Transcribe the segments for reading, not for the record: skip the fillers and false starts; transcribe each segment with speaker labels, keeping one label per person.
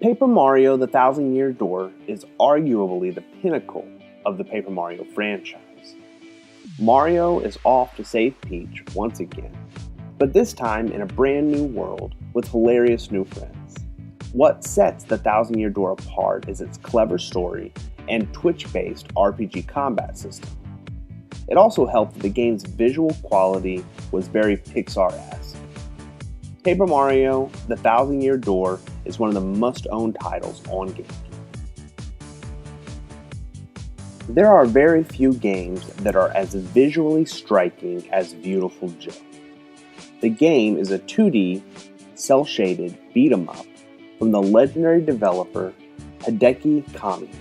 Speaker 1: Paper Mario: The Thousand Year Door is arguably the pinnacle of the Paper Mario franchise. Mario is off to save Peach once again, but this time in a brand new world with hilarious new friends. What sets The Thousand Year Door apart is its clever story and Twitch-based RPG combat system. It also helped that the game's visual quality was very Pixar-esque. Paper Mario: The Thousand Year Door is one of the must-own titles on GameCube. There are very few games that are as visually striking as Beautiful Joe. The game is a 2D, cel-shaded beat-em-up from the legendary developer Hideki Kamiya.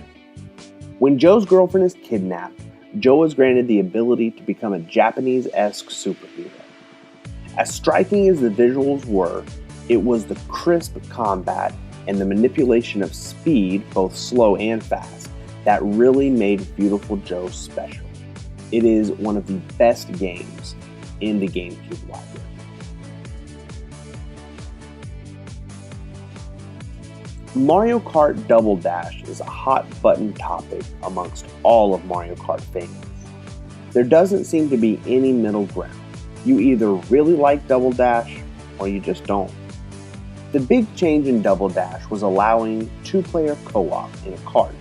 Speaker 1: When Joe's girlfriend is kidnapped, Joe is granted the ability to become a Japanese-esque superhero. As striking as the visuals were, it was the crisp combat and the manipulation of speed, both slow and fast, that really made Beautiful Joe special. It is one of the best games in the GameCube library. Mario Kart Double Dash is a hot button topic amongst all of Mario Kart fans. There doesn't seem to be any middle ground. You either really like Double Dash or you just don't. The big change in Double Dash was allowing two-player co-op in a kart.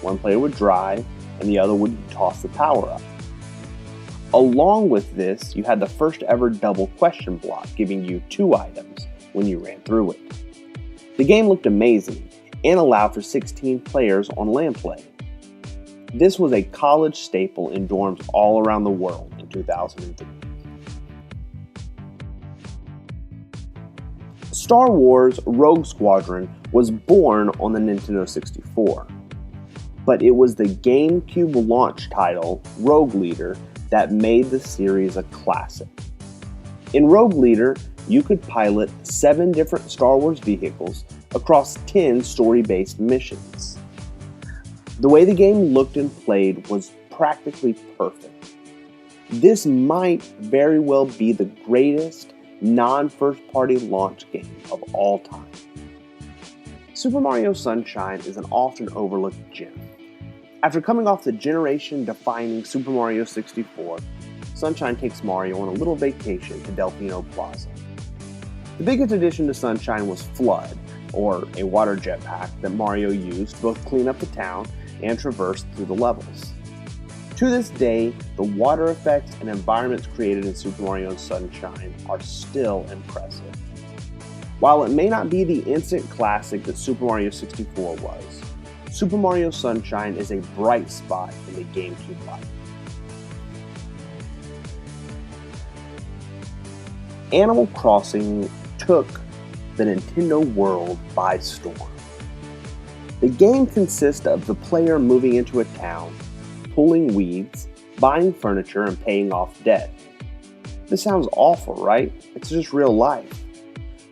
Speaker 1: One player would drive and the other would toss the power-up. Along with this, you had the first ever double question block, giving you 2 items when you ran through it. The game looked amazing and allowed for 16 players on LAN play. This was a college staple in dorms all around the world in 2003. Star Wars Rogue Squadron was born on the Nintendo 64, but it was the GameCube launch title, Rogue Leader, that made the series a classic. In Rogue Leader, you could pilot 7 different Star Wars vehicles across 10 story-based missions. The way the game looked and played was practically perfect. This might very well be the greatest non-first-party launch game of all time. Super Mario Sunshine is an often overlooked gem. After coming off the generation-defining Super Mario 64, Sunshine takes Mario on a little vacation to Delfino Plaza. The biggest addition to Sunshine was Flood, or a water jetpack that Mario used to both clean up the town and traverse through the levels. To this day, the water effects and environments created in Super Mario Sunshine are still impressive. While it may not be the instant classic that Super Mario 64 was, Super Mario Sunshine is a bright spot in the GameCube life. Animal Crossing took the Nintendo world by storm. The game consists of the player moving into a town, pulling weeds, buying furniture, and paying off debt. This sounds awful, right? It's just real life.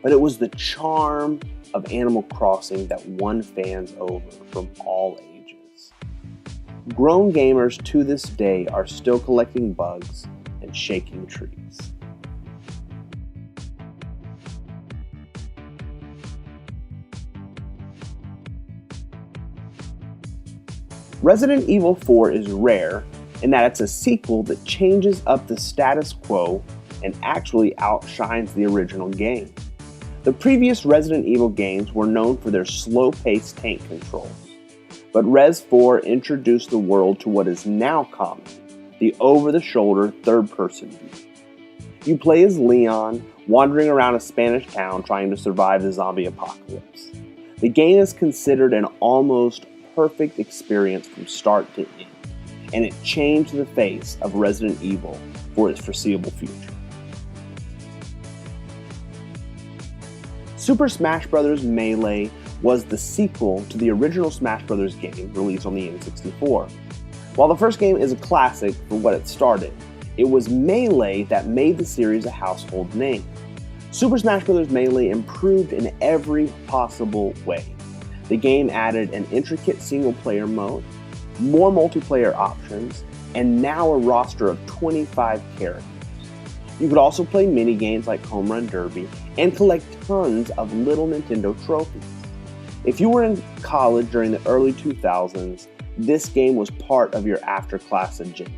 Speaker 1: But it was the charm of Animal Crossing that won fans over from all ages. Grown gamers to this day are still collecting bugs and shaking trees. Resident Evil 4 is rare in that it's a sequel that changes up the status quo and actually outshines the original game. The previous Resident Evil games were known for their slow-paced tank controls, but Res 4 introduced the world to what is now common, the over-the-shoulder third-person view. You play as Leon, wandering around a Spanish town trying to survive the zombie apocalypse. The game is considered an almost perfect experience from start to end, and it changed the face of Resident Evil for its foreseeable future. Super Smash Bros. Melee was the sequel to the original Smash Bros. Game released on the N64. While the first game is a classic for what it started, it was Melee that made the series a household name. Super Smash Bros. Melee improved in every possible way. The game added an intricate single-player mode, more multiplayer options, and now a roster of 25 characters. You could also play mini-games like Home Run Derby and collect tons of little Nintendo trophies. If you were in college during the early 2000s, this game was part of your after-class agenda.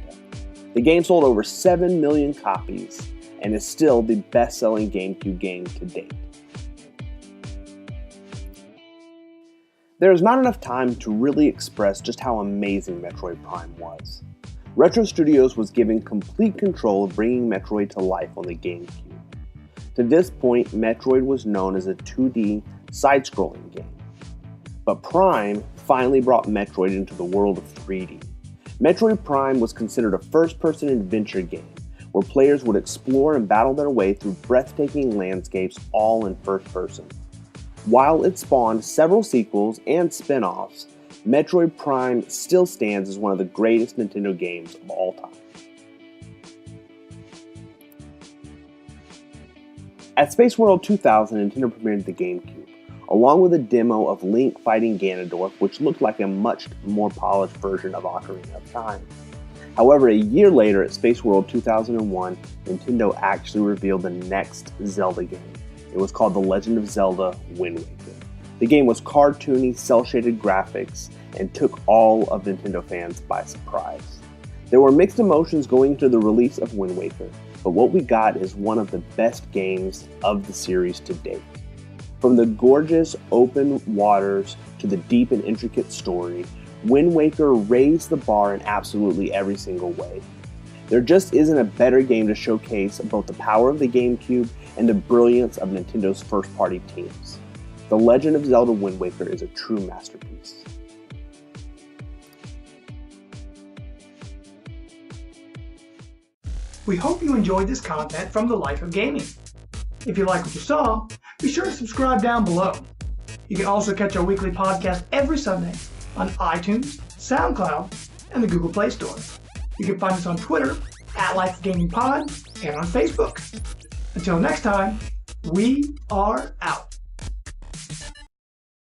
Speaker 1: The game sold over 7 million copies and is still the best-selling GameCube game to date. There is not enough time to really express just how amazing Metroid Prime was. Retro Studios was given complete control of bringing Metroid to life on the GameCube. To this point, Metroid was known as a 2D side-scrolling game. But Prime finally brought Metroid into the world of 3D. Metroid Prime was considered a first-person adventure game, where players would explore and battle their way through breathtaking landscapes all in first person. While it spawned several sequels and spin-offs, Metroid Prime still stands as one of the greatest Nintendo games of all time. At Space World 2000, Nintendo premiered the GameCube, along with a demo of Link fighting Ganondorf, which looked like a much more polished version of Ocarina of Time. However, a year later at Space World 2001, Nintendo actually revealed the next Zelda game. It was called The Legend of Zelda: Wind Waker. The game was cartoony, cel-shaded graphics and took all of Nintendo fans by surprise. There were mixed emotions going into the release of Wind Waker, but what we got is one of the best games of the series to date. From the gorgeous open waters to the deep and intricate story, Wind Waker raised the bar in absolutely every single way. There just isn't a better game to showcase both the power of the GameCube and the brilliance of Nintendo's first-party teams. The Legend of Zelda: Wind Waker is a true masterpiece.
Speaker 2: We hope you enjoyed this content from the Life of Gaming. If you like what you saw, be sure to subscribe down below. You can also catch our weekly podcast every Sunday on iTunes, SoundCloud, and the Google Play Store. You can find us on Twitter @LifeGamingPod and on Facebook. Until next time, we are out.